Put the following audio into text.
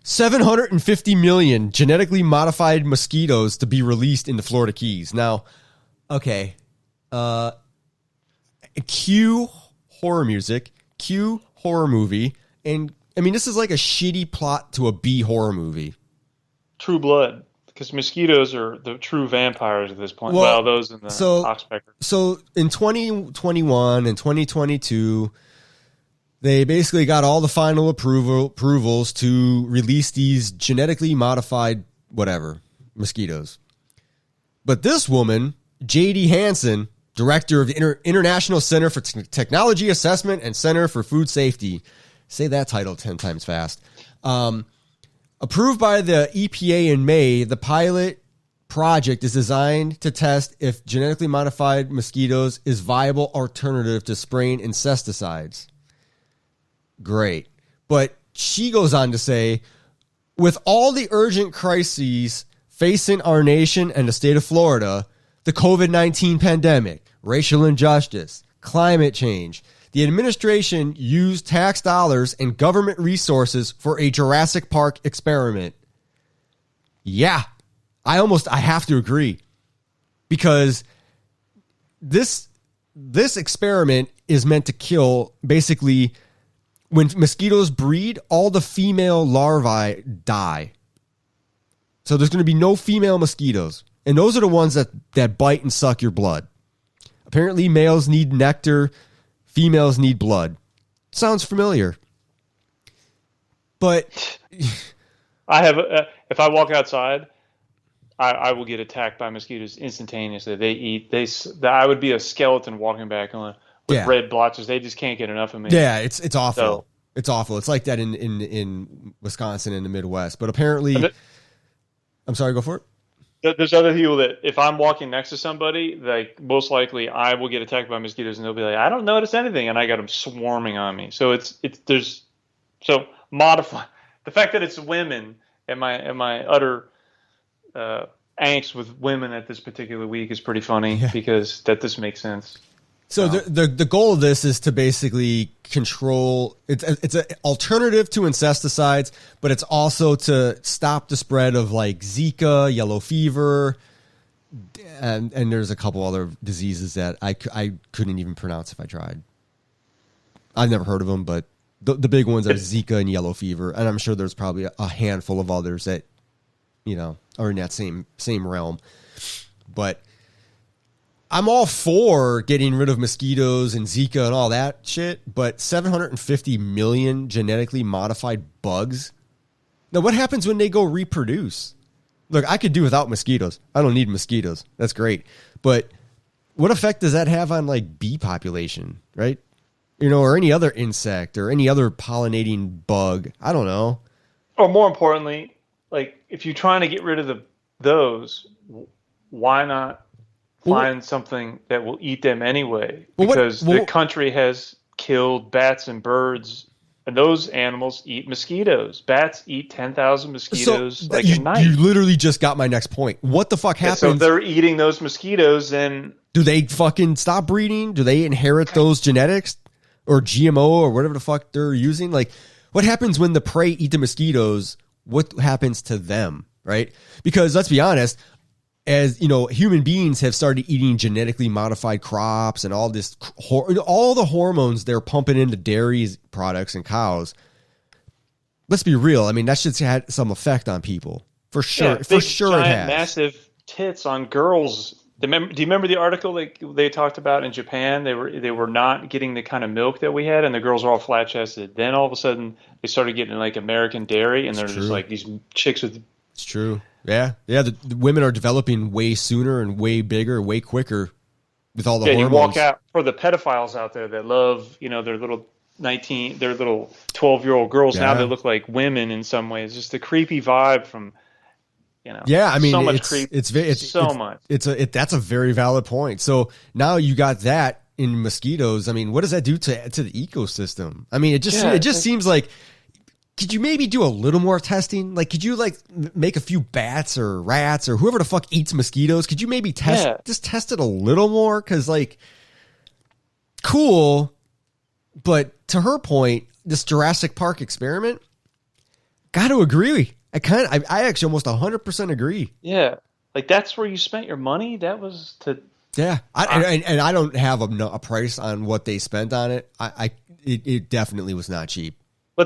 $750 million genetically modified mosquitoes to be released in the Florida Keys. Now, okay, cue horror music, cue horror movie, and I mean this is like a shitty plot to a B horror movie. True Blood, because mosquitoes are the true vampires at this point. Well, those in the Oxpecker. So in 2021 and 2022. They basically got all the final approvals to release these genetically modified mosquitoes. But this woman, J.D. Hansen, director of the International Center for Technology Assessment and Center for Food Safety, say that title 10 times fast, approved by the EPA in May, the pilot project is designed to test if genetically modified mosquitoes is viable alternative to spraying insecticides. Great. But she goes on to say, with all the urgent crises facing our nation and the state of Florida, the COVID-19 pandemic, racial injustice, climate change, the administration used tax dollars and government resources for a Jurassic Park experiment. Yeah, I have to agree. Because this experiment is meant to kill basically. When mosquitoes breed, all the female larvae die. So there's going to be no female mosquitoes. And those are the ones that bite and suck your blood. Apparently, males need nectar. Females need blood. Sounds familiar. But I have, if I walk outside, I will get attacked by mosquitoes instantaneously. I would be a skeleton walking back on. With red blotches, they just can't get enough of me. Yeah, it's awful. So, it's awful. It's like that in Wisconsin and the Midwest. But apparently, I'm sorry, go for it. There's other people that if I'm walking next to somebody, like most likely I will get attacked by mosquitoes, and they'll be like, "I don't notice anything," and I got them swarming on me. So modify the fact that it's women and my utter angst with women at this particular week is pretty funny because this makes sense. So the goal of this is to basically control. It's an alternative to insecticides, but it's also to stop the spread of like Zika, yellow fever, and there's a couple other diseases that I couldn't even pronounce if I tried. I've never heard of them, but the big ones are Zika and yellow fever, and I'm sure there's probably a handful of others that are in that same realm, but. I'm all for getting rid of mosquitoes and Zika and all that shit, but 750 million genetically modified bugs? Now, what happens when they go reproduce? Look, I could do without mosquitoes. I don't need mosquitoes. That's great. But what effect does that have on, like, bee population, right? Or any other insect or any other pollinating bug. I don't know. Or more importantly, like, if you're trying to get rid of those, why not find something that will eat them anyway? Because the country has killed bats and birds, and those animals eat mosquitoes. Bats eat 10,000 mosquitoes a night. You literally just got my next point. What the fuck happens? So if they're eating those mosquitoes, then... Do they fucking stop breeding? Do they inherit those genetics? Or GMO or whatever the fuck they're using? Like, what happens when the prey eat the mosquitoes? What happens to them, right? Because let's be honest... As human beings have started eating genetically modified crops and all this, all the hormones they're pumping into dairy products and cows. Let's be real. I mean, that shit's had some effect on people for sure. Yeah, for sure, it has. Massive tits on girls. Do you remember the article they talked about in Japan? They were not getting the kind of milk that we had, and the girls were all flat chested. Then all of a sudden, they started getting like American dairy, and they're just like these chicks with. It's true. Yeah. The women are developing way sooner and way bigger, way quicker with all the hormones. You walk out for the pedophiles out there that love, their little 12-year-old girls now that look like women in some ways. Just the creepy vibe from, Yeah, I mean, so much creep. That's a very valid point. So now you got that in mosquitoes. I mean, what does that do to the ecosystem? I mean, it just seems like. Could you maybe do a little more testing? Like, could you make a few bats or rats or whoever the fuck eats mosquitoes? Could you maybe just test it a little more? Because cool, But to her point, this Jurassic Park experiment, got to agree. I actually almost 100% agree. Yeah. Like, that's where you spent your money? That was to... Yeah. I don't have a price on what they spent on it. It definitely was not cheap.